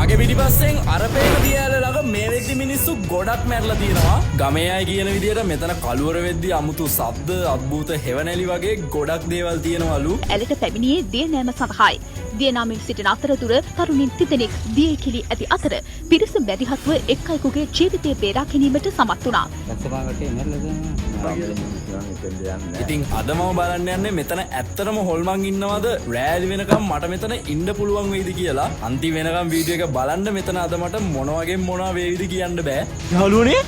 මගේ පිටිපස්සෙන් අර පේන දියැල ළඟ මේ වෙද්දි මිනිස්සු ගොඩක් මැරලා තියෙනවා. ගමේ අය කියන විදිහට මෙතන කළුවර වෙද්දි අමුතු ශබ්ද, අద్భుත හෙවණැලි වගේ ගොඩක් දේවල් තියෙනවලු. ඇලට පැමිණියේ දිය නෑම සඳහායි. දිය නාමින් සිටින අතරතුර තරුණින් 30 දෙනෙක් දියේ කිලි ඇති අතර පිරිස මැදිහත්ව එක් අයෙකුගේ ජීවිතය බේරා ගැනීමට සමත් වුණා. ඉතින් අද මම බලන්න යන්නේ මෙතන ඇත්තටම හොල්මන් ඉන්නවද රෑලි වෙනකම් මට මෙතන ඉන්න පුළුවන් වෙයිද කියලා. අන්තිම වෙනකම් වීඩියෝ එක බලන්න මෙතන අද මට මොන වගේ මොනවා වේවිද කියන්න බෑ. යාළුවනේ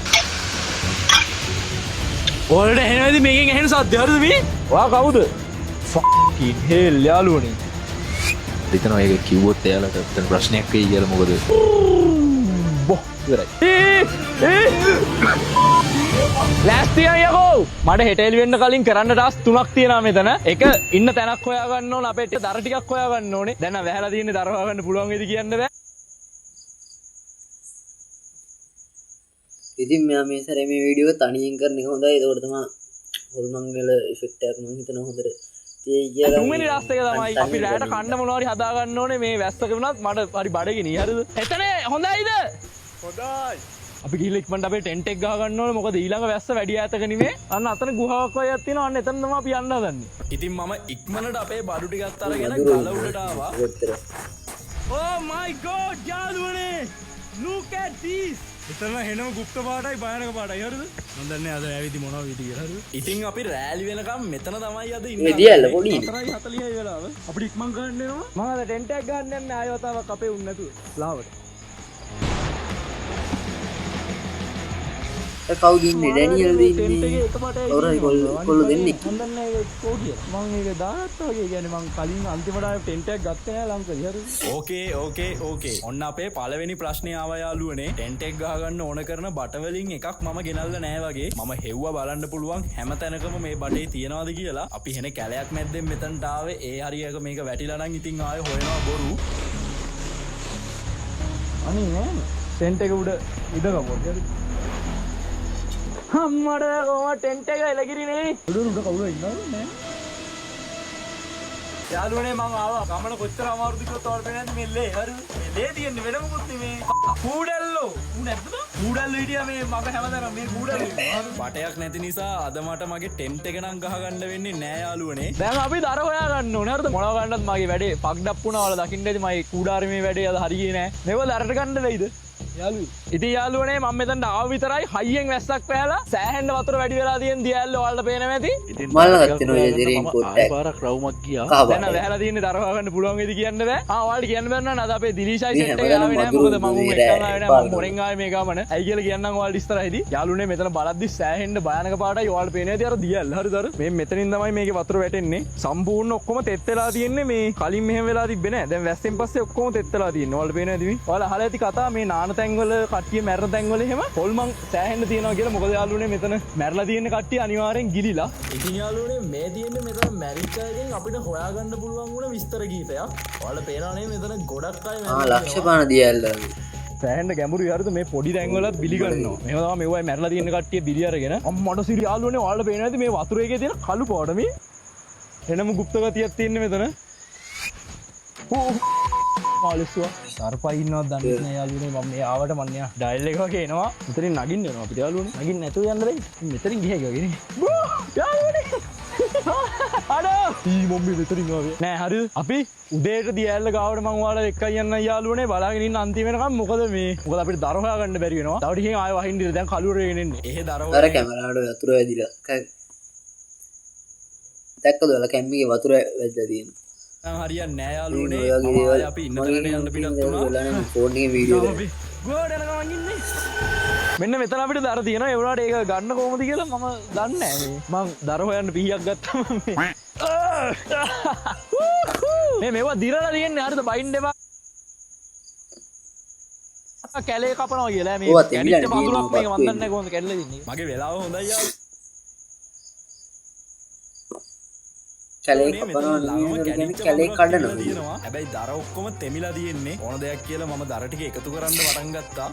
ඔයාලට ඇහෙනවද මේකෙන් ඇහෙන සද්ද හරිද මේ? ඔයා කවුද? ෆකින් හෙල් යාළුවනේ. හිතනවා ඒක කිව්වොත් එයාලට ඇත්තට ප්‍රශ්නයක් වෙයි කියලා. මොකද බොහ් ඉවරයි. ලෑස්ති අයියකෝ මට හෙට එළි වෙන්න කලින් කරන්න ටාස්ක් 3ක් තියෙනවා මෙතන. එක ඉන්න තැනක් හොයාගන්න ඕන, අපේ දර ටිකක් හොයාගන්න ඕනේ. දැන් වැහලා තියෙන්නේ දර හොයාගන්න පුළුවන් වේද කියන්න බෑ. ඉතින් මෙයා මේ සැරේ මේ වීඩියෝ එක තනියෙන් කරන එක හොඳයි. ඒකට තමයි හොල්මන් වල ඉෆෙක්ට් එකක් මම හිතනවා හොඳට තියෙයි කියලා. තුන්වෙනි ටාස්ක් එක තමයි අපි රැයට කන්න මොනවා හරි හදා ගන්න ඕනේ. මේ වැස්සක වුණත් මට හරි බඩගිනි. හරිද? එතන හොඳයිද? හොඳයි. අපි ගිහලා ඉක්මනට අපේ ටෙන්ට් එක ගහ ගන්න ඕනේ. මොකද ඊළඟ වැස්ස වැඩි ඈතක නෙමෙයි. අන්න අතන ගුහාවක් වගේ තියෙනවා. අන්න එතන තමයි අපි යන්න හදන්නේ. ඉතින් මම ඉක්මනට අපේ බඩු ටිකත් අරගෙන ගල උඩට ආවා. Oh my god යාළුවනේ! Look at this! එතන හෙනම গুপ্ত පාටයි භයානක පාටයි. හරිද? මම දන්නේ අද ඇවිදි මොනවා වීදි කියලා. හරිද? ඉතින් අපි රෑලි වෙනකම් මෙතන තමයි අද ඉන්නේ. මේ දියල්ල පොඩි. 4:40යි වෙලාව. අපිට ඉක්මන් ගන්න වෙනවා. මම අද ටෙන්ට් එකක් ගන්න යන්නේ ආයෙ වතාවක් අපේ උන් නැතුව. ලාවට. කවුද ඉන්නේ? ඩැනියල්ද ඉන්නේ? ඔරයි කොල්ල දෙන්නේ. මම දන්නේ ඒක කෝඩිය. මම ඒක දාගත්තා වගේ. කියන්නේ මම කලින් අන්තිමට ආයෙ ටෙන්ට් එකක් ගත්තේ නෑ ලංකේ. හරිද? ඕකේ. ඔන්න අපේ පළවෙනි ප්‍රශ්නේ ආවා යාළුවනේ. ටෙන්ට් එක ගහ ගන්න ඕන කරන බටවලින් එකක් මම ගෙනල්ලා නෑ වගේ. මම හෙව්වා බලන්න පුළුවන් හැම තැනකම මේ බඩේ තියනවාද කියලා. අපි හෙන කැලයක් මැද්දෙන් මෙතනට ආවේ. ඒ හරියක මේක වැටිලා නම් ඉතින් ආයෙ හොයනවා බොරු. අනේ නෑ. ටෙන්ට් එක උඩ ඉඳගමු. අම්මට කොහොම ටෙන්ට් එක එලගිරිනේ. උඩ කවුරු ඉන්නවද නෑ. යාළුවනේ මං ආවා. ගමන කොච්චර අමාරුද කියලා තවල් පේන්නේ නැද්ද මෙල්ලේ. හරිද? මෙල්ලේ තියෙන්නේ වෙන මොකුත් නෙමේ. කූඩල්ලෝ. ඌ නැද්ද? කූඩල්ලෝ හිටියා මේ මම හැමදාම මේ කූඩල්ලෝ. බටයක් නැති නිසා අද මට මගේ ටෙන්ට් එක නම් ගහ ගන්න වෙන්නේ නෑ යාළුවනේ. දැන් අපි දර හොයා ගන්න ඕනේ. හරිද? මොනව ගන්නත් මගේ වැඩේ පක්ඩප් වුණා වල දකින්න ඇති මගේ කූඩාරමේ වැඩේ අද හරියේ නෑ. මේව දරට ගන්න වෙයිද? ඉතින් යාළුවනේ මම මෙතනට ආව විතරයි හයියෙන් වැස්සක් පෑලා සෑහෙන්න වතුර වැඩි වෙලා තියෙන දියැල්ල ඔයාලට පේනවා ඇති. ඉතින් මල්ල ගත්තේ නෝ ඉතින් පොට්ටක්. පාරක් රවුමක් ගියා. දැන් වැහලා තියෙන්නේ දරවා ගන්න පුළුවන් වේද කියන්න බෑ. ඔයාලට කියන්න බෑ නේද? අද අපේ දිලීෂයි සෙට් එක ආවේ නෑ. මොකද මම එක්කම ආවේ නෑ. මම මොරෙන් ආවේ මේ ගමන. ඇයි කියලා කියන්නම් ඔයාලට ඉස්සරහදී. යාළුවනේ මෙතන බලද්දි සෑහෙන්න භයානක පාටයි ඔයාලට පේන්නේ ඇති අර දියැල්ල. හරිද? මේ මෙතනින් තමයි මේකේ වතුර වැටෙන්නේ. සම්පූර්ණ ඔක්කොම තෙත් වෙලා තියෙන්නේ. මේ කලින් මෙහෙම වෙලා තිබ්බේ නෑ. දැන් වැස්සෙන් පස්සේ ඔක්කොම තෙත් වෙලා තියෙන්නේ. ඔයාලට පේන්නේ නැති මේ. ඔයාලා අහලා ඇති කතා මේ නාන තැන්වල කට්ටිය මැරෙන තැන්වල එහෙම හොල්මන් සෑහෙන්න තියෙනවා කියලා. මොකද යාළුවනේ මෙතන මැරලා තියෙන කට්ටිය අනිවාර්යෙන් ගිලිලා. ඉතින් යාළුවනේ මේ තියෙන්නේ මෙතන මැරිච්ච අයගෙන් අපිට හොයාගන්න පුළුවන් වුණ විස්තර කීපයක්. ඔයාලා පේනවනේ මෙතන ගොඩක් අය ලක්ෂ පාන දියල්ල. සෑහෙන්න ගැඹුරුයි. හරිද? මේ පොඩි තැන්වලත් බිලි ගන්නවා. මේව තමයි මෙවයි මැරලා තියෙන කට්ටිය බිලි අරගෙන. අම්මට සිරි යාළුවනේ ඔයාලා පේන්නේ නැති මේ වතුර එකේ තියෙන කළු පාට මේ එනම গুপ্ত ගතියක් තියෙන්නේ මෙතන. මාලුස්වා සර්පයි ඉන්නවද දන්නේ නැහැ යාළුවනේ. මම මේ ආවට මම යා ඩයල් එක වගේ එනවා. මෙතනින් නගින්න වෙනවා අපිට යාළුවනේ. නගින්න නැතුව යන්න බැයි. මෙතනින් ගිහේ වගේ නේ. යාළුවනේ. අඩෝ. ඊ මම්මි මෙතනින් ආවේ. නෑ හරිද? අපි උදේට දියැල්ල ගාවට මම ඔයාලා එක්කයි යන්න යාළුවනේ. බලාගෙන ඉන්න අන්තිම වෙනකම් මොකද මේ? මොකද අපිට දර හොයා ගන්න බැරි වෙනවා. තව ටිකෙන් ආයෙ වහින්න ඉන්න. දැන් කළුවර වෙගෙන එන්නේ. එහෙ දර අර කැමරාවට වතුර වැදිලා. දැක්කද ඔයාලා කැම්මිගේ වතුර වැදලා තියෙනවා. හරියන්නේ නෑ යාළුවනේ. අපි ඉන්න තැනට යන්න පිටත් වුණා. ෆෝන් එකේ වීඩියෝ එක. ගෝඩ යනවා ඉන්නේ. මෙන්න මෙතන අපිට දර තියෙනවා. ඒ වුණාට ඒක ගන්න කොහොමද කියලා මම දන්නේ නෑ. මං දර හොයන්න පීයක් ගත්තා මම මේ. මේවා දිරලා තියෙන්නේ. හරිද? බයින්ඩ් එපා. කැලේ කපනවා කියලා මේ කැඩිච්ච පඳුරක් මේක මන් දන්නේ නෑ කොහොමද කැඩලා තින්නේ. මගේ වෙලාව හොඳයි යාළුවා. කැලේ කපනවා කැලේ කඩනවා. හැබැයි දර ඔක්කොම තෙමිලා තියෙන්නේ. ඕන දෙයක් කියලා මම දර ටික එකතු කරන්න පටන් ගත්තා.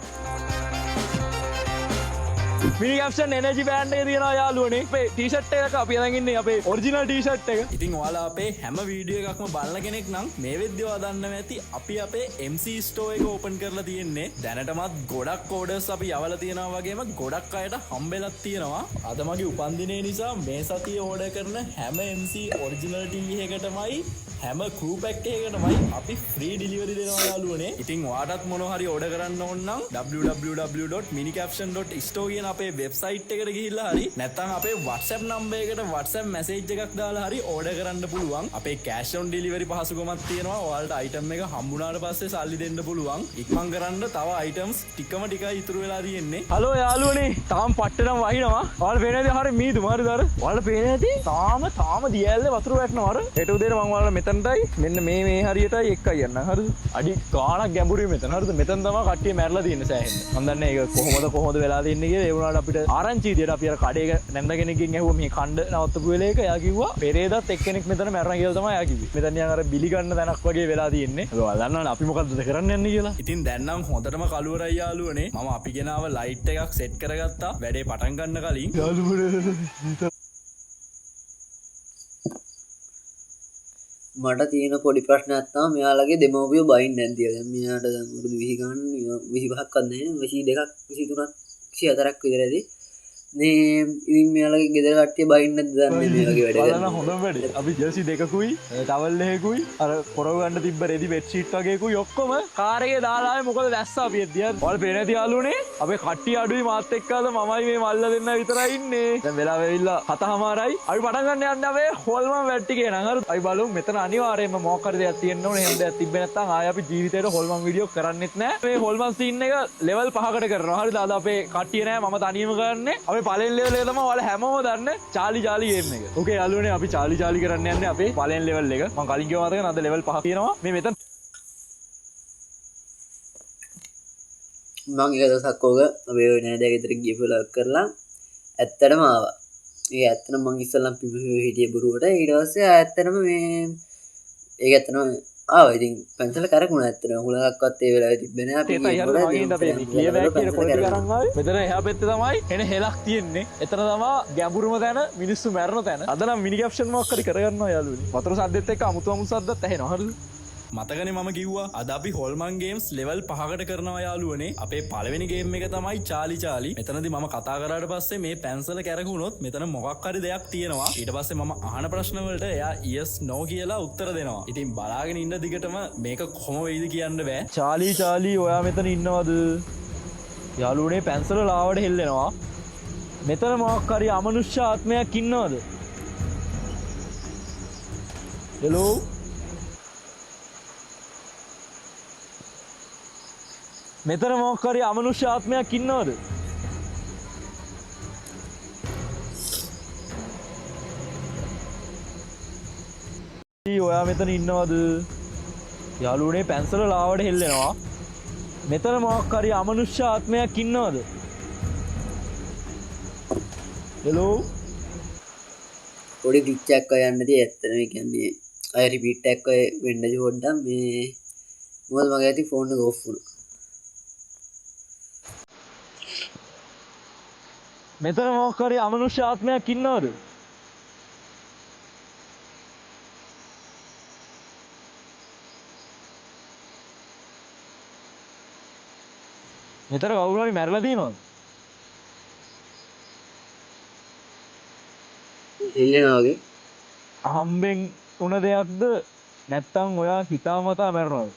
මිනි කැප්ෂන් එනර්ජි බෑන්ඩ් එකේ තියෙනවා යාළුවනේ. අපේ ටී-ෂර්ට් එකක අපි අරන් ඉන්නේ අපේ ඔරිජිනල් ටී-ෂර්ට් එක. ඉතින් ඔයාලා අපේ හැම වීඩියෝ එකක්ම බලන කෙනෙක් නම් මේ වෙද්දී ඔයා දන්නවා ඇති අපි අපේ MC ස්ටෝර් එක ඕපන් කරලා තියෙන්නේ. දැනටමත් ගොඩක් ඕඩර්ස් අපි යවලා තියෙනවා වගේම ගොඩක් අයට හම්බෙලක් තියෙනවා. අද මගේ උපන්දිනේ නිසා මේ සතියේ ඕඩර් කරන හැම MC ඔරිජිනල් ටී එකකටමයි හැම crew pack එකකටමයි අපි free delivery දෙනවා යාළුවනේ. ඉතින් ඔයාටත් මොනවා හරි ඕඩර් කරන්න ඕන නම් www.minicaption.store කියන අපේ වෙබ්සයිට් එකට ගිහිල්ලා හරි නැත්නම් අපේ WhatsApp number එකට WhatsApp message එකක් දාලා හරි ඕඩර් කරන්න පුළුවන්. අපේ cash on delivery පහසුකමක් තියෙනවා. ඔයාලට item එක හම්බුනාට පස්සේ සල්ලි දෙන්න පුළුවන්. ඉක්මන් කරන්න තව items ටිකම ටිකයි ඉතුරු වෙලා තියෙන්නේ. හලෝ යාළුවනේ තාම පට්ටනම් වහිනවා. ඔයාලා පේන්නේ නැති හරිය මීදුම හරිද අර? ඔයාලා පේන්නේ නැති තාම දියැල්ලේ වතුර වැටෙනවා අර. ඒට උදේට මම ඔයාලා මෙතනටයි මෙන්න මේ හරියටයි එක්කයි යන්න. හරිද? අඩි ගාණක් ගැඹුරුයි මෙතන. හරිද? මෙතන තමයි කට්ටිය මැරලා තියෙන්නේ සෑහෙන්න. මම දන්නේ ඒක කොහොමද වෙලා තින්නේ කියලා. ඒ වුණාට අපිට ආරංචි විදියට අපි අර කඩේක නැන්ද කෙනෙක්ගෙන් ඇහුවා මේ කණ්ඩ නවත්තපු වෙලේක. එයා කිව්වා පෙරේදත් එක්කෙනෙක් මෙතන මැරලා කියලා තමයි එයා කිව්වේ. මෙතන නිකන් අර බිලි ගන්න තැනක් වගේ වෙලා තියෙන්නේ. ඔයාලා දන්නවනේ අපි මොකද්ද කරන්න යන්නේ කියලා. ඉතින් දැන් නම් හොඳටම කළුවරයි යාළුවනේ. මම අපි ගෙනාව ලයිට් එකක් සෙට් කරගත්තා. වැඩේ පටන් ගන්න කලින් මට තියෙන පොඩි ප්‍රශ්නයක් තමයි මෙයාලගේ දෙමව්පියෝ බයින් නැද්ද කියලා. දැන් මෙයාට දැන් වරුදු 20 ගන්න 25ක් වත් නැහැ. 22ක් 23ක් 24ක් විතර ඇති. මේ ඉතින් මෙයාලගේ ගෙදර කට්ටිය බයින් නැද්ද දන්නේ මේ වගේ වැඩ බලන්න හොඳම වැඩේ. අපි ජර්සි දෙකකුයි ටවල් එකකුයි අර පොරව ගන්න තිබ්බ රෙදි බෙඩ් ෂීට් වගේකුයි ඔක්කොම කාර් එකේ දාලා ආවේ මොකද දැස්ස අපි එද්දියා. ඔයාලා පේන්නේ නැති යාළුවනේ අපේ කට්ටිය අඩුයි මාත් එක්කද මමයි මේ මල්ලා දෙන්න විතරයි ඉන්නේ. දැන් වෙලාව වෙවිලා 7:00මාරයි. අපි පටන් ගන්න යන්නේ අපේ හොල්මන් වැඩ ටිකේ නං හරි. අපි බලමු මෙතන අනිවාර්යයෙන්ම මොකක් හරි දෙයක් තියෙන්න ඕනේ. එහෙම දෙයක් තිබ්බේ නැත්නම් ආයෙ අපි ජීවිතේට හොල්මන් වීඩියෝ කරන්නෙත් නැහැ. මේ හොල්මන් සීන් එක ලෙවල් 5කට කරනවා. හරිද? අද අපේ කට්ටිය නෑ මම තනියම කරන්නේ. අපි පළවෙනි ලෙවල් එක තමයි ඔයාලා හැමෝම දන්න චාලි ගේම් එක. ඕකේ යාළුවනේ අපි චාලි කරන්න යන්නේ අපේ පළවෙනි ලෙවල් එක. මම කලින් කිව්වා මතකද අද ලෙවල් 5 තියෙනවා. මේ මෙතන මම එක දවසක් ඕක අපේ නෑදෑ ගෙදර ගිය වෙලාවක් කරලා ඇත්තටම ආවා. ඒ ඇත්තටම මං ඉස්සල්ලාම හිටියේ බොරුවට. ඊට පස්සේ ඇත්තටම මේ ඒක ඇත්තටම ආවා. ඉතින් පෙන්සල කරකුණා ඇත්තටම හුලඟක්වත් ඒ වෙලාවේ තිබ්බේ නෑ. අපි මෙතන එහා පැත්තේ තමයි එන හෙලක් තියෙන්නේ. එතන තමයි ගැඹුරුම තැන මිනිස්සු මැරෙන තැන. අද නම් මිනි කැප්ෂන් මොකක් හරි කරගන්නවා යාළුවනේ. වතුර සද්දෙත් එක්ක අමුතු සද්දත් ඇහෙනවා. හරිද? මතකනේ මම කිව්වා අද අපි හොල්මන් ගේම්ස් ලෙවල් 5කට කරනවා යාළුවනේ. අපේ පළවෙනි ගේම් එක තමයි චාලි. මෙතනදී මම කතා කරාට පස්සේ මේ පැන්සල කැරකුණොත් මෙතන මොකක් හරි දෙයක් තියෙනවා. ඊට පස්සේ මම අහන ප්‍රශ්න වලට එයා yes no කියලා උත්තර දෙනවා. ඉතින් බලාගෙන ඉන්න දිගටම මේක කොහොම වෙයිද කියන්න බෑ. චාලි ඔයා මෙතන ඉන්නවද? යාළුවනේ පැන්සල ලාවට හෙල්ලෙනවා. මෙතන මොකක් හරි අමනුෂ්‍ය ආත්මයක් ඉන්නවද? හෙලෝ මෙතන මොකක් හරි අමනුෂ්‍ය ආත්මයක් ඉන්නවද? ඔයා මෙතන ඉන්නවද? යාළුවනේ පැන්සල ලාවට හෙල්ලෙනවා. මෙතන මොකක් හරි අමනුෂ්‍ය ආත්මයක් ඉන්නවද? හෙලෝ පොඩි ග්ලිච් එකක් යන්නදී ඇත්තටම ඒ කියන්නේ අය රිපීට් එකක් වෙන්න පොඩ්ඩක් මේ මොකද මගේ ඇති ෆෝන් එක ඔෆ් වුණා. මෙතන මොකක් හරි අමනුෂ්‍ය ආත්මයක් ඉන්නවද? මෙතන කවුරු හරි මැරලා තියෙනවද? එල්ලෙනවා වගේ. හම්බෙන් උන දෙයක්ද නැත්නම් ඔයා හිතාමතා මැරෙනවද?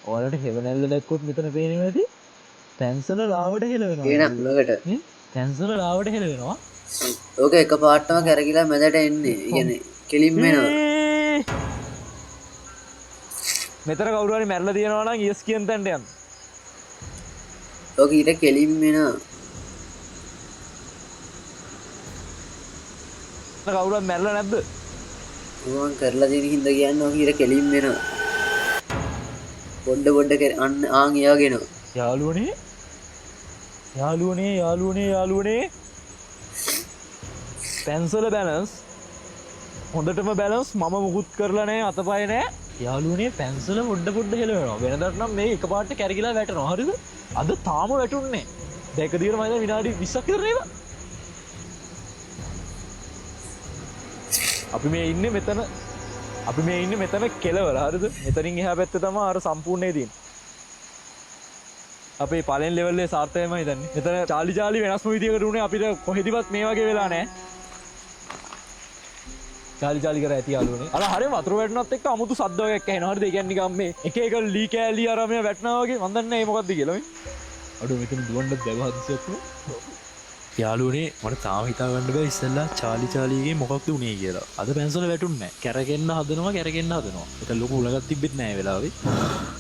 ඔයාලට හෙවණැල්ල දැක්කොත් මෙතන පේන්නේ නැති පැන්සල ලාවට හෙලවෙනවා. එන උලකට. පැන්සල ලාවට හෙලවෙනවා. ඕක එකපාරටම කරකිලා මැදට එන්නේ. කියන්නේ කෙලින්ම එනවා. මෙතන කවුරු හරි මැරලා තියෙනවා නම් yes කියන තැනට යන්න. ඕක ඊට කෙලින්ම එනවා. කවුරුත් මැරලා නැද්ද? ඕවන් කරලා දෙන හින්දා කියන්නේ ඕක ඊට කෙලින්ම එනවා. පොඩ්ඩ අන්න ආන් එයාගෙනවා. යාළුවනේ පැන්සල බැලන්ස් හොඳටම බැලන්ස්. මම මුකුත් කරලා නැහැ, අතපය නැහැ. යාළුවනේ පැන්සල පොඩ්ඩ හෙලවෙනවා. වෙනදට නම් මේ එකපාරට කැරකිලා වැටෙනවා. හරිද? අද තාම වැටුන්නේ. දැන් එක දිගට මම විනාඩි 20ක් විතර නේද? අපි මේ ඉන්නේ මෙතන කෙලවර. හරිද? මෙතනින් එහා පැත්තේ තමයි අර සම්පූර්ණේ තියෙන්නේ. අපේ පළවෙනි ලෙවල් එකේ සාර්ථකයමයි හිතන්නේ. මෙතන චාලි වෙනස්ම විදියකට උනේ අපිට කොහෙදිවත් මේ වගේ වෙලා නැහැ. චාලි කර ඇති යාළුවනේ. අර හරිය වතුර වැටුණත් එක්ක අමුතු සද්ද වගේක් ඇහෙනවා. හරිද? ඒ කියන්නේ නිකන් මේ එක එක ලී කෑලි අර මේ වැටෙනවා වගේ. මන් දන්නේ නැහැ මොකක්ද කියලා මේ. අඩෝ මෙතන දුවන්නත් බැව හදිසියක් නේ. යාළුවනේ මට තාම හිතා ගන්න බෑ ඉස්සෙල්ලා චාලිගේ මොකක්ද උනේ කියලා. අද පැන්සල වැටුන්නේ නැහැ. කැරකෙන්න හදනවා. ඒක ලොකු උලගක් තිබෙත් නැහැ වෙලාවේ.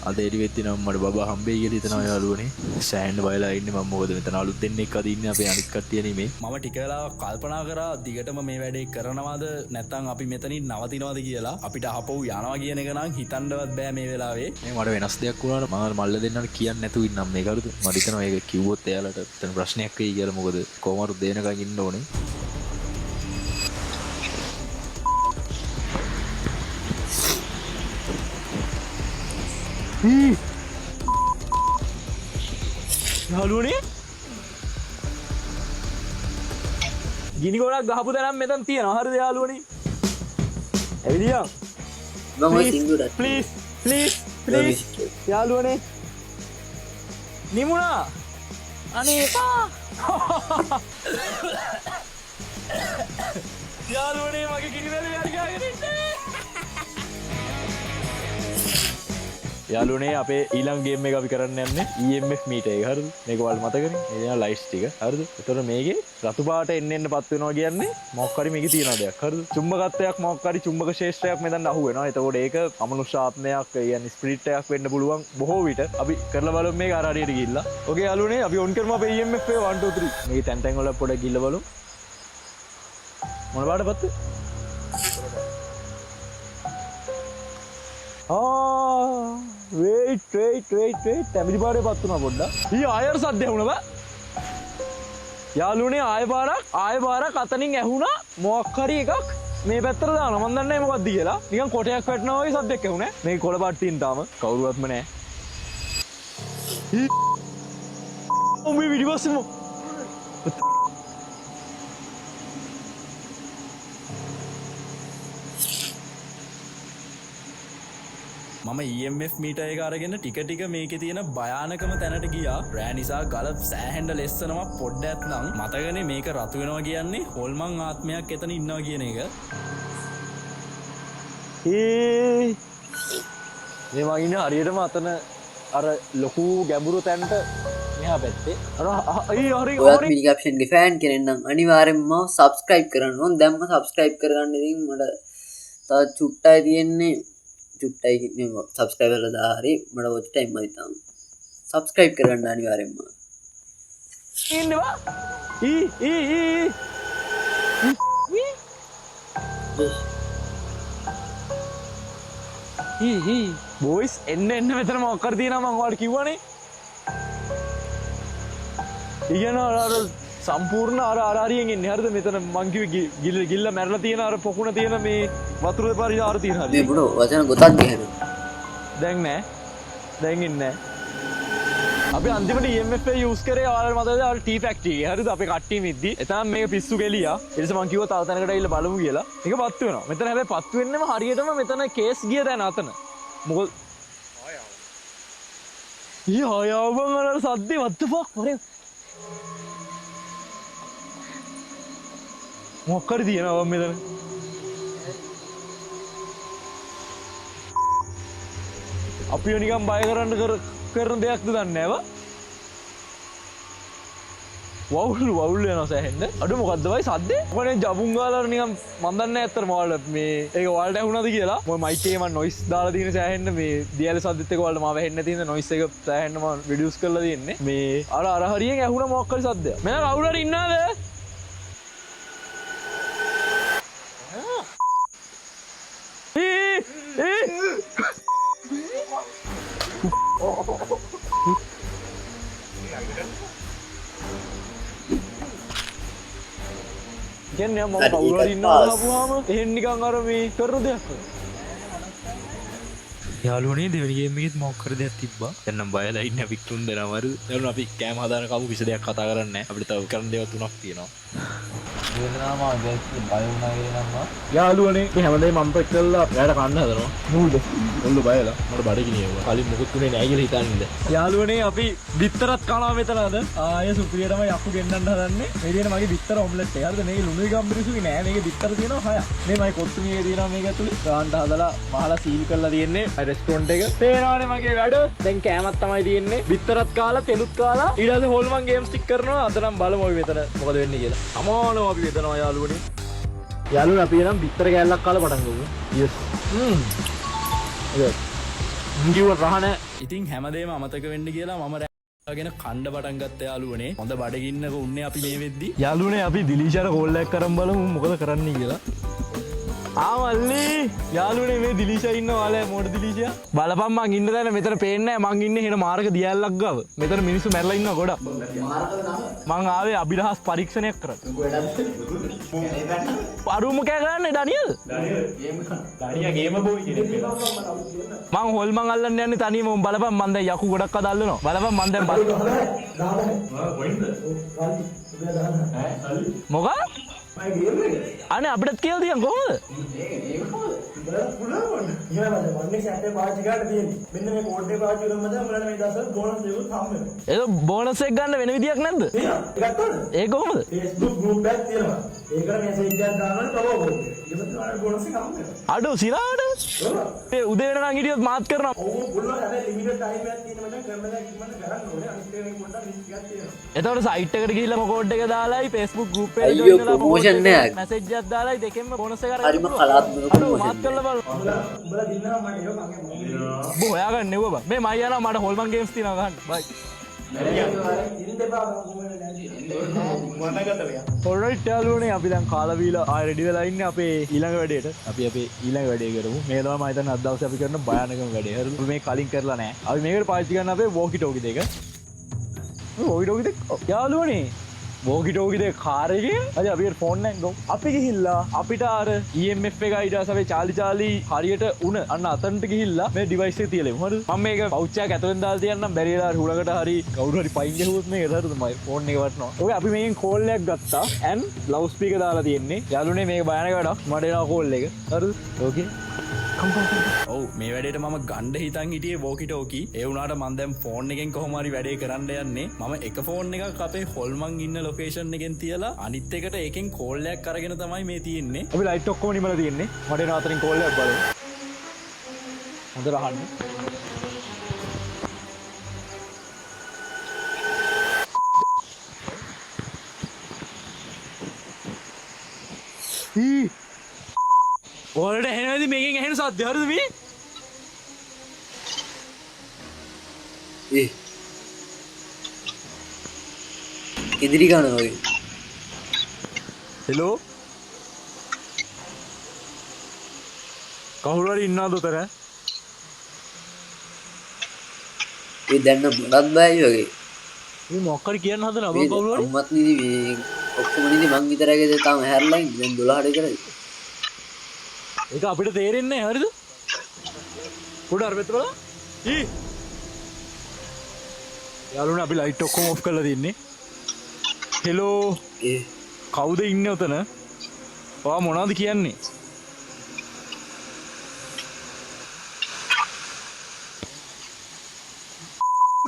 අද එලි වෙද්දි නම් මට බබා හම්බෙයි කියලා හිතනවා යාළුවනේ. සෑහෙන්න බයලා ඉන්නේ මම. මොකද මෙතන අලුත් දෙන්නෙක් අද ඉන්නේ අපේ අනිත් කට්ටිය නෙමේ. මම ටික වෙලාවක් කල්පනා කරා දිගටම මේ වැඩේ කරනවද නැත්නම් අපි මෙතනින් නවතිනවද කියලා. අපිට අහපව් යනවා කියන එක නම් හිතන්නවත් බෑ මේ වෙලාවේ. මේ මට වෙනස් දෙයක් වුණාට මම මල්ල දෙන්නට කියන්නේ නැතුව ඉන්නම් මේක හරිද? මට හිතෙනවා ඒක කිව්වොත් එයාලට එතන ප්‍රශ්නයක් වෙයි කියලා. මොකද කොහොමද දෙනකන් ඉන්න ඕනේ. යාළුවනේ ගිනි ගොඩක් ගහපු තැනක් මෙතන තියෙනවා. හරිද යාළුවනේ? ඇවිදියා. මම සිංදුරත් ප්ලීස් යාළුවනේ නිමුණා අනේ එපා. යාළුවනේ මගේ ගිනිදැලේ අරගාගෙන ඉන්නේ. යාළුවනේ අපේ ඊළඟ ගේම් එක අපි කරන්න යන්නේ EMF මීටර් එක. හරිද? මේක වල මතකනේ. ඒ දෙනා ලයිට්ස් ටික. හරිද? ඒතර මේකේ රතු පාට එන්න පත් වෙනවා කියන්නේ මොකක් හරි මේකේ තියෙන දෙයක්. හරිද? චුම්බකත්වයක් මොකක් හරි චුම්බක ශේෂ්ත්‍රයක් මෙතන අහු වෙනවා. එතකොට ඒක අමනුෂ්‍ය ආත්මයක් කියන්නේ ස්පිරිට් එකක් වෙන්න පුළුවන්. බොහෝ විට අපි කරලා බලමු මේක අර හරියට ගිහිල්ලා. ඕකේ යාළුවනේ අපි ඔන් කරමු අපේ EMF එක 1 2 3. මේක තැන් තැන් වල පොඩ්ඩක් ගිහිල්ලා බලමු. මොන පාටද පත්තු? wait තැමිලි පාරේ පත් වුණා පොඩ්ඩක්. ඊ ආයර සද්ද ඇහුණා බා. යාළුවනේ ආය පාරක් අතනින් ඇහුණා මොකක් හරි එකක් මේ පැත්තට දානවා. මන් දන්නේ නැහැ මොකක්ද කියලා. නිකන් කොටයක් වැටෙනවා වගේ සද්දයක් ඇහුණා. මේක කොළ පාටින් තාම කවුරුවත්ම නැහැ. මේ විදිවස්සෙම මම EMF මීටර් එක අරගෙන ටික මේකේ තියෙන භයානකම තැනට ගියා. රෑ නිසා ගල සෑහෙන්න ලෙස්සනවා පොඩ්ඩක් නම් මතකනේ මේක රතු වෙනවා කියන්නේ හොල්මන් ආත්මයක් එතන ඉන්නවා කියන එක. මේ වගේ ඉන්නේ හරියටම අතන අර ලොකු ගැඹුරු තැනට මෙහා පැත්තේ. හරි ඔයත් මිනි කැප්ෂන් ගේ ෆෑන් කෙනෙක් නම් අනිවාර්යෙන්ම සබ්ස්ක්‍රයිබ් කරන්න ඕන. දැන්ම සබ්ස්ක්‍රයිබ් කරගන්න. ඉතින් මට තව චුට්ටයි තියෙන්නේ. චුට්ටයි සබස්ක්‍රයිබ් කරලා දාලා හරි මට watch time මදි තාම. සබස්ක්‍රයිබ් කරගන්න අනිවාර්යෙන්ම. ඉන්නවා. බොයිස් එන්න මෙතන මොකක් කර තියෙනවා මම ඔයාලට කිව්වනේ. ඉගෙන අර සම්පූර්ණ අර හරියෙන් ඉන්නේ. හරිද? මෙතන මං කිව්වේ ගිල්ල මැරලා තියෙන අර පොකුණ තියෙන මේ වතුර දෙපාරේ ආර තියෙන හරිය. මේ බ්‍රෝ වචන ගොතක් ගහනවා. දැන් නෑ. දැන් ඉන්නේ නෑ. අපි අන්තිමට EMF එක යූස් කරේ ඔයාලට මතකද? අර T factory එකේ. හරිද? අපේ කට්ටිය මිද්දි. එතන මේක පිස්සු ගෙලියා. ඊට පස්සේ මං කිව්වා තව තැනකට ඇවිල්ලා බලමු කියලා. ඒක පත්තු වෙනවා. මෙතන හැබැයි පත්තු වෙන්නෙම හරියටම මෙතන කේස් ගිය තැන අතන. මොකද ආයාවන් අර සද්දේ what the fuck වරේ මොකක් හරි තියෙනවා මෙතන. අපිව නිකන් බය කරන්න කරන දෙයක්ද දන්නේ නැව. වවුල් වෙනවා සෑහෙන්න. අඩු මොකද්ද වයි සද්දේ? මොකනේ ජබුන් ගාලා නිකන් මන් දන්නේ නැහැ අත්තර මොකද මේ ඒක ඔයාලට ඇහුණාද කියලා. මම මයික් එකේ මම නොයිස් දාලා තියෙන සෑහෙන්න මේ දියල සද්දෙත් එක ඔයාලට මාව ඇහෙන්න තියෙන නොයිස් එක සෑහෙන්න මම රිඩියුස් කරලා තියෙන්නේ. මේ අර හරියෙන් ඇහුණා මොකක් හරි සද්දයක්. මෙයා කවුරු හරි ඉන්නවද? කියන්නේ මම කවුරු හරි ඉන්නවා ආපුවාම එහෙන් නිකන් අර මේ කරන දෙයක්. යාළුවනේ දෙවෙනි ගේම් එකෙත් මොකක් කර දෙයක් තිබ්බා. දැන් නම් බයලා ඉන්නේ අපි තුන් දෙනාමරු. දැන් අපි කෑම හදාන කවු කිසි දෙයක් කතා කරන්නේ නැහැ. අපිට තව කරන්න දේවල් තුනක් තියෙනවා. වේදනාව ගැස් බය වුණා කියනම්මා. යාළුවනේ මේ හැමදේම මම පෙක් කරලා එයාට කන්න හදනවා. නූඩ්. ඔල්ල බයලා. මට බඩ ගිනියුවා. කලින් මොකුත් උනේ නැහැ කියලා හිතන්නේ. යාළුවනේ අපි බිත්තරත් කනවා මෙතන අද. ආය සුප්‍රිය තමයි යක්කු ගෙන්නන්න හදන්නේ. මේ දින මගේ බිත්තර ඔම්ලට් එක. හරිද? මේකේ ලුණුයි ගම්බිරිසුයි නෑ. මේකේ බිත්තර තියෙනවා 6ක්. මේ මගේ කොත්තුමියේ තියෙනවා මේක ඇතුලේ. ගාන්ට හදලා මහලා සීල් කරලා තියෙන්නේ. රෙස්ටොරන්ට් එක. පේනවනේ මගේ වැඩ. දැන් කෑමක් තමයි තියෙන්නේ. බිත්තරත් කාලා, තෙලුත් කාලා. ඊට පස්සේ හොල්මන් ගේම්ස් ටික කරනවා. අද නම් බලමු අපි මෙතන මොකද වෙන්නේ කියලා. අමානෝ අපි මෙතනවා යාළුවනේ. යාළුවනේ අපි එනම් බිත්තර කෑල්ලක් කාලා පටන් ගමු. යස්. ගිව රහන. ඉතින් හැමදේම අමතක වෙන්න කියලා මම ගෙන කණ්ඩ පටන් ගත්ත යාළුවනේ. හොඳ බඩගින්නක උන්නේ අපි මේ වෙද්දි. යාළුවනේ අපි දිලීෂාට කෝල් එකක් කරන් බලමු මොකද කරන්න කියලා. ආමල්ලි යාළුවනේ මේ දිලීෂා ඉන්නවාලේ මොඩ දිලීෂා. බලපන් මං ඉන්න තැන මෙතන පේන්නේ නැහැ. මං ඉන්නේ හෙන මාර්ග දියැලක් ගාව. මෙතන මිනිස්සු මැරලා ඉන්නවා ගොඩක්. මං ආවේ අභිරහස් පරීක්ෂණයක් කරන්න. අරුම කෑ ගන්න ඩැනියල්. ඩැනියා ගේම බෝයි කෙනෙක්. මං හොල්මන් අල්ලන්න යන්නේ තනියම. උන් බලපන් මං දැන් යකු ගොඩක් අදල්ලනවා. බලපන් මං දැන් මොකක්? අනේ අපිටත් කියලා තියන් කොහොමද? ඒක බෝනස් එක ගන්න වෙන විදියක් නැද්ද? ඒක කොහොමද? Facebook group එකක් තියෙනවා. ඒකට මැසේජ් එකක් දානවනේ ප්‍රමෝ කරන්න. ඊට පස්සේ බෝනස් එක හම්බ වෙනවා. අඩෝ සිරාට. ඒ උදේ වෙනකන් හිටියොත් මාත් කරනවා. ඔව් පුළුවන්. හැබැයි ලිමිටඩ් ටයිම් එකක් තියෙන මචං කරනවා කිව්වම කරන්න ඕනේ. අනිත් එකෙන් පොඩ්ඩක් රිස්ක් එකක් තියෙනවා. එතකොට සයිට් එකට ගිහිල්ලා කෝඩ් එක දාලායි Facebook group එකේ අයියෝ ප්‍රොමෝෂන් නෑ. මැසේජ් එකක් දාලායි දෙකෙන්ම බෝනස් එක අරගෙන. හරිම කලාත්මක ප්‍රොමෝෂන්. මාත් කරලා බලන්න. උඹලා දින්නවා මට ඒක මගේ මොකද? බෝ හොයාගන්න නෙවුව බා. මේ මයි යනවා මට හොල්මන් ගේම්ස් තියෙනවා ගන්න. බයි. ඔල්රයිට් යාළුවනේ අපි දැන් කාලා බීලා ආයෙ රෙඩි වෙලා ඉන්නේ අපේ ඊළඟ වැඩේට. අපි අපේ ඊළඟ වැඩේ කරමු. මේ තමයි මම හිතන්නේ අද දවසේ අපි කරන භයානකම වැඩේ. හරිද? මේ කලින් කරලා නැහැ. අපි මේකට පාවිච්චි කරන අපේ වෝකි ටෝකි දෙක. වෝකි ටෝකි දෙක යාළුවනේ වෝකි ටෝකි දෙක කාර් එකේ අද අපි ෆෝන් එකෙන් ගමු. අපි ගිහිල්ලා අපිට අර EMF එක ඊට පස්සේ අපි චාලි හරියට උණ අන්න අතනට ගිහිල්ලා මේ ඩිවයිස් එක තියලෙමු. හරිද? මම මේක පවුච් එකක් ඇතුලෙන් දාලා තියන්නම් බැරි වෙලා හුලකට හරි කවුරු හරි පයින් ගහුවොත් මේක හරිද මයි ෆෝන් එක වටනවා. ඔය අපි මේකෙන් කෝල් එකක් ගත්තා and ලවුඩ් ස්පීකර් දාලා තියෙන්නේ. යාළුවනේ මේක භයානක වැඩක්. මට එනවා කෝල් එක. හරිද? ඕකේ. ඔව් මේ වැඩේට මම ගණ්ඩ හිතන් හිටියේ වෝකි ටෝකි. ඒ වුණාට මම දැන් ෆෝන් එකෙන් කොහොම හරි වැඩේ කරන්න යන්නේ. මම එක ෆෝන් එකක් අපේ හොල්මන් ඉන්න ලොකේෂන් එකෙන් තියලා අනිත් එකට ඒකෙන් කෝල් එකක් අරගෙන තමයි මේ තියෙන්නේ. අපි ලයිට් ඔක්කොම නිමලා තියෙන්නේ. මට එන අතරින් කෝල් එකක් බලමු. හොඳට අහන්න. ඔයාලට ඇහෙනවද මේකෙන් ඇහෙන සද්ද? හරිද මේ? ඉදිරි ගාන වගේ. හෙලෝ. කවුරු හරි ඉන්නවද උතර? ඒ දැන් බඩත් බයයි වගේ. මේ මොකක් හරි කියන්න හදන අපෝ කවුරු හරි? අම්මත් නිදි මේ ඔක්කොම නිදි මං විතරයි තාම හැරලා ඉන්නේ. දැන් 12ට කරයි. ඒක අපිට තේරෙන්නේ නැහැ. හරිද? පොඩ අර මෙතන බලන්න. යාළුවනේ අපි ලයිට් ඔක්කොම ඔෆ් කරලා තින්නේ. හෙලෝ. කවුද ඉන්නේ උතන? ඔයා මොනවද කියන්නේ?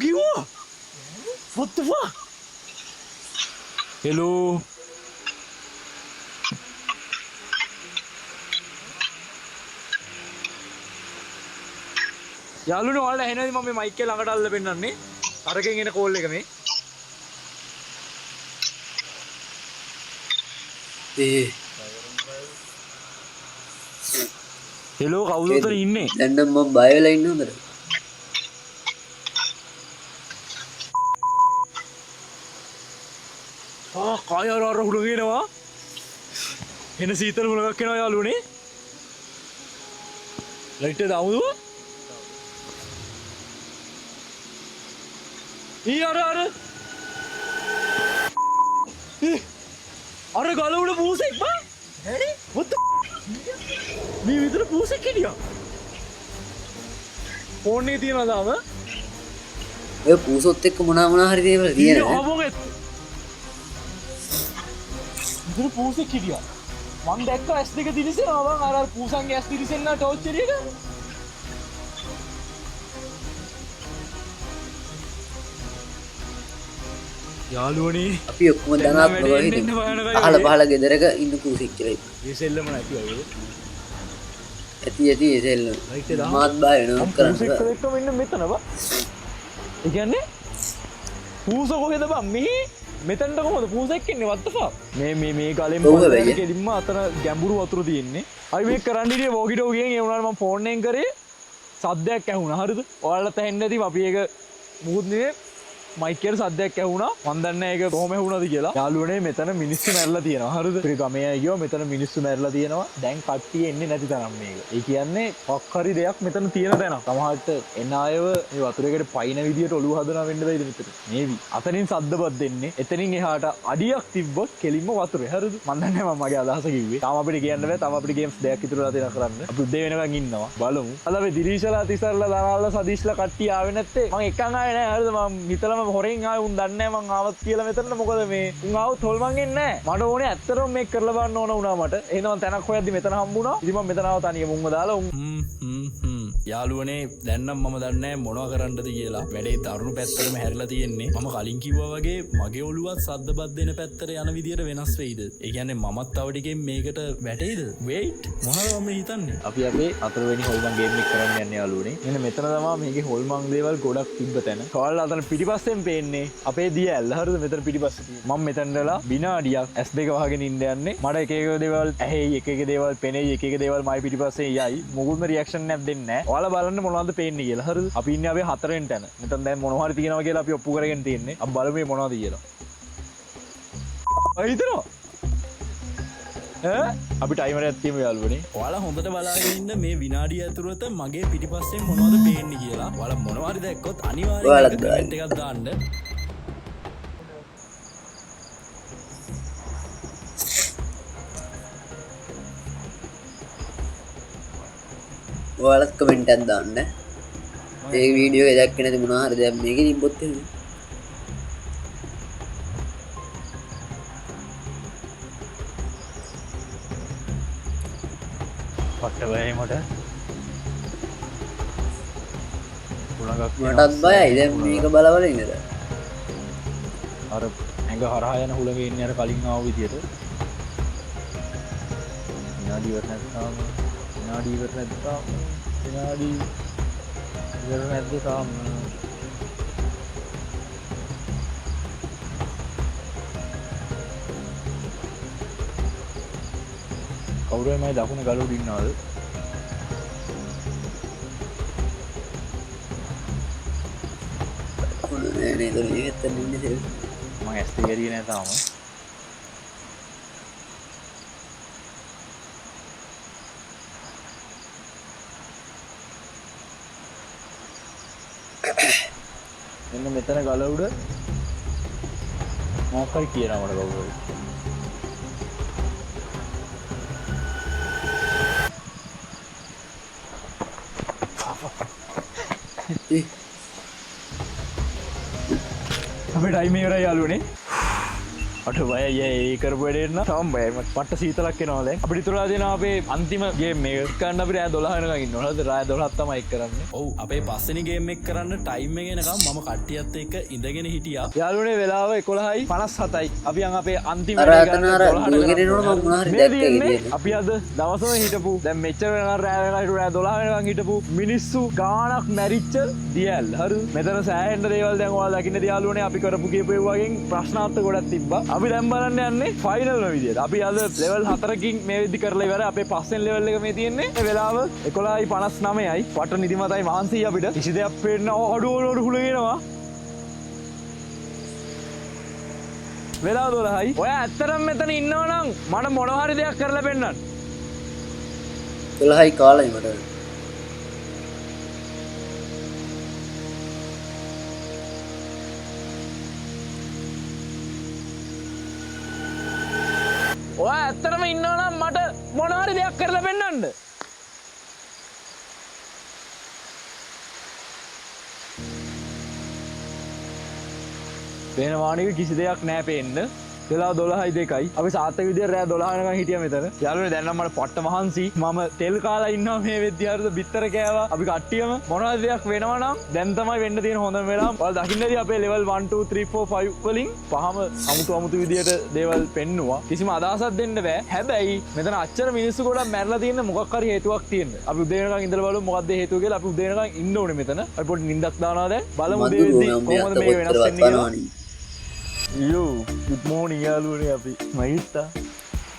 කිව්වා. What the fuck? හෙලෝ. යාළුවනේ ඔයාලට ඇහෙනවද මම මේ මයික් එක ළඟට අල්ලලා පෙන්නන්නේ? අරකින් එන කෝල් එක මේ. හෙලෝ කවුද උතන ඉන්නේ? දැන් නම් මම බය වෙලා ඉන්නේ හොඳට. කාය අර හුලගෙනවා. එන සීතල හුලගක් එනවා යාළුවනේ. ලයිට් එක දාමුද? අර ගල උඩ පූසෙක් බා. What the මේ විතර පූසෙක් හිටියා. ෆෝන් එකේ තියෙනවා තාම. ඔය පූසොත් එක්ක මොනවා හරි දේවල් තියෙනවා. ඔබගේ ඉතින් පූසෙක් හිටියා. මම දැක්කා S2 දිලිසෙනවා මං අර පූසන්ගේ S දිලිසෙන්න ටෝච් එළියට. යාළුවනේ අපි ඔක්කොම ධනාත්මකව හිටිමු. අහල පහල ගෙදරක ඉන්න පූසෙක් කියලා. මේ සෙල්ලම නැති අය. ඇති ඒ සෙල්ලම. මාත් බය වෙනවා කරන්න. පූසෙක් එක්කම ඉන්න මෙතන බා. ඒ කියන්නේ පූස කොහෙද බං මේ මෙතනට කොහොමද පූසෙක් ඉන්නේ what the fuck මේ ගලෙන් පස්සට කෙලින්ම අතන ගැඹුරු වතුර තියෙන්නේ. අයි මේ කරන්න ඉන්නේ වෝකි ටෝකියෙන් ඒ වුණාට මම ෆෝන් එකෙන් කරේ සද්දයක් ඇහුණා හරිද? ඔයාලට ඇහෙන්නේ නැති අපි ඒක මුකුත් නෙවෙයි මයික් එකට සද්දයක් ඇහුණා. මන් දන්නේ නැහැ ඒක කොහොම ඇහුණාද කියලා. යාළුවනේ මෙතන මිනිස්සු මැරලා තියෙනවා හරිද? අපි ගමේ අය ගියා මෙතන මිනිස්සු මැරලා තියෙනවා. දැන් කට්ටිය එන්නේ නැති තරම් මේක. ඒ කියන්නේ මොකක් හරි දෙයක් මෙතන තියෙන තැනක්. සමහරට එන අයව මේ වතුරේකට පයින් විදියට ඔළුව හදනවා වෙන්න බෑද මෙතන. මේවි. අතනින් සද්දපත් දෙන්නේ. එතනින් එහාට අඩියක් තිබ්බොත් කෙලින්ම වතුරේ හරිද? මන් දන්නේ නැහැ මම මගේ අදහස කිව්වේ. තාම අපිට කියන්න බෑ. තාම අපිට ගේම්ස් දෙකක් ඉතුරුලා තියෙනවා කරන්න. අපි උදේ වෙනකන් ඉන්නවා. බලමු. අද අපි දිරීෂලා තිසරලා දානාලා සදීෂ්ලා කට්ටිය ආවේ නැත්තේ. මම එකන් ආවේ නැහැ හරිද? මම හිතලම හොරෙන් ආවේ උන් දන්නේ නැහැ මං ආවත් කියලා මෙතන. මොකද මේ උන් ආවොත් හොල්මන් එන්නේ නැහැ. මට ඕනේ ඇත්තටම මේක කරලා බලන්න ඕන වුණා මට. එහෙනම් මම තැනක් හොයද්දි මෙතන හම්බුණා. ඉතින් මම මෙතන ආව තනියම උන්ව දාලා උන් යාළුවනේ දැන්නම් මම දන්නේ මොනවා කරන්නද කියලා. වැඩේ තරුණු පැත්තටම හැරිලා තියෙන්නේ. මම කලින් කිව්වා වගේ මගේ ඔළුවත් සද්දපත් දෙන පැත්තට යන විදියට වෙනස් වෙයිද? ඒ කියන්නේ මමත් තව ටිකෙන් මේකට වැටෙයිද? wait මොනවද මම හිතන්නේ? අපි අපේ 4 වෙනි හොල්මන් ගේම් එක කරන්න යන්නේ යාළුවනේ. මෙන්න මෙතන තමයි මේකේ හොල්මන් දේවල් ගොඩක් තිබ්බ තැන. ඔයාලා අතන පිටිපස්සෙන් පේන්නේ අපේ දිය ඇල්ල හරිද? මෙතන පිටිපස්සේ තියෙන්නේ. මම මෙතනදලා විනාඩියක් S2 වහගෙන ඉන්න යන්නේ. මට එක එක දේවල් ඇහෙයි, එක එක දේවල් පෙනෙයි, එක එක දේවල් මයි පිටිපස්සේ යයි. මොකුත්ම රියැක්ෂන් එකක් දෙන්නේ නැහැ. ඔයාලා බලන්න මොනවද පේන්නේ කියලා හරිද? අපි ඉන්නේ අපේ 4 වෙනි තැන. මෙතන දැන් මොනවා හරි තියෙනවා කියලා අපි ඔප්පු කරගෙන තියෙන්නේ. අපි බලමු මේ මොනවද කියලා. අය හිතනවා අපි ටයිමර් එකක් තියමු යාළුවනේ. ඔයාලා හොඳට බලාගෙන ඉන්න මේ විනාඩිය ඇතුළත මගේ පිටිපස්සෙන් මොනවද පේන්නේ කියලා. ඔයාලා මොනවා හරි දැක්කොත් අනිවාර්යයෙන් කමෙන්ට් එකක් දාන්න. ඔයාලත් කමෙන්ට් එකක් දාන්න. ඒ වීඩියෝ එක දැක්කේ නැති මොනවා හරි දෙයක් මේකේ තිබ්බොත් එහෙම. පට්ට බයයි මට. මටත් බයයි දැන් මේක බලවල ඉඳලා. අර ඇඟ හරහා යන හුලඟේ ඉන්නේ අර කලින් ආව විදියට. විනාඩි ඉවර නැත්නම් විනාඩි ඉවර නැද්ද තාම? කවුරු එමයි දකුණ ගල උඩ ඉන්නවද? නෑ නේද මේ එතන ඉන්නේ. මම ඇස් දෙක ඇරියේ නෑ තාම. මෙන්න මෙතන ගල උඩ මොකක් හරි කියනවා මට කවුරු හරි. අපේ ටයිම් ඉවරයි යාළුවනේ. අට බයයි ඒ කරපු වැඩේට නම් තාම බයයි. මට සීතලක් එනවා දැන්. අපිට ඉතුරුලා තියෙනවා අපේ අන්තිම ගේම් එක. කරන්න අපි රෑ 12 වෙනකන් ඉන්න ඕනද? රෑ 12ක් තමයි කරන්නේ. ඔව් අපේ පස්වෙනි ගේම් එක කරන්න ටයිම් එක එනකම් මම කට්ටියත් එක්ක ඉඳගෙන හිටියා. යාළුවනේ වෙලාව 11:57යි. අපි යන් අපේ අන්තිම අර අතන අර දුවගෙන යනකොට මම මොනවා හරි දැක්කේ. අපි අද දවසම හිටපු දැන් මෙච්චර වෙනකන් රෑ වෙනකන් හිටු රෑ 12 වෙනකන් හිටපු මිනිස්සු ගාණක් මැරිච්ච දියල්. හරි. මෙතන සෑහෙන්න දේවල් දැන් ඔයාලා දකින්න යාළුවනේ අපි කරපු කීපේ වගේ ප්‍රශ්නාර්ථ ගොඩක් තිබ්බා. අපි දැන් බලන්න යන්නේ ෆයිනල් විදියට. අපි අද ලෙවල් 4කින් මේ විදි කරලා ඉවරයි. අපේ පස්වෙනි ලෙවල් එක මේ තියෙන්නේ. මේ වෙලාව 11:59යි. වට නිදිමතයි මහන්සියි අපිට. කිසි දෙයක් පේන්න අඩුවලට හුලගෙනවා. වෙලාව 12යි. ඔය ඇත්තටම මෙතන ඉන්නවනම් මට මොනවා හරි දෙයක් කරලා පෙන්නන්න. 12යි කාලයි මට. ඔය ඇත්තටම ඉන්නවනම් මට මොනවා හරි දෙයක් කරලා පෙන්නන්න. වෙනවානික කිසි දෙයක් නෑ පේන්න. වෙලා 12:02යි. අපි සාර්ථක විදියට රෑ 12 වෙනකන් හිටියා මෙතන. යාළුවනේ දැන් නම් මට පොට්ට මහන්සි. මම තෙල් කාලා ඉන්නවා මේ වෙද්දී හරිද බිත්තර කෑවා. අපි කට්ටියම මොනවද දෙයක් වෙනවා නම් දැන් තමයි වෙන්න තියෙන හොඳම වෙලාව. ඔයාලා දකින්නදී අපේ level 1 2 3 4 5 වලින් පහම අමුතු විදියට දේවල් පෙන්නුවා. කිසිම අදහසක් දෙන්න බෑ. හැබැයි මෙතන අච්චර මිනිස්සු ගොඩක් මැරලා තියෙන මොකක් හරි හේතුවක් තියෙන්න. අපි උදේ වෙනකන් ඉඳලා බලමු මොකක්ද හේතුව කියලා. අපි උදේ වෙනකන් ඉන්න ඕනේ මෙතන. අපි පොඩි නිින්දක් දානවා දැන්. බලමු උදේ වෙද්දී කොහොමද මේක වෙනස් වෙන්නේ කියලා. Yo, good morning යාළුවනේ අපි. මයිත්තා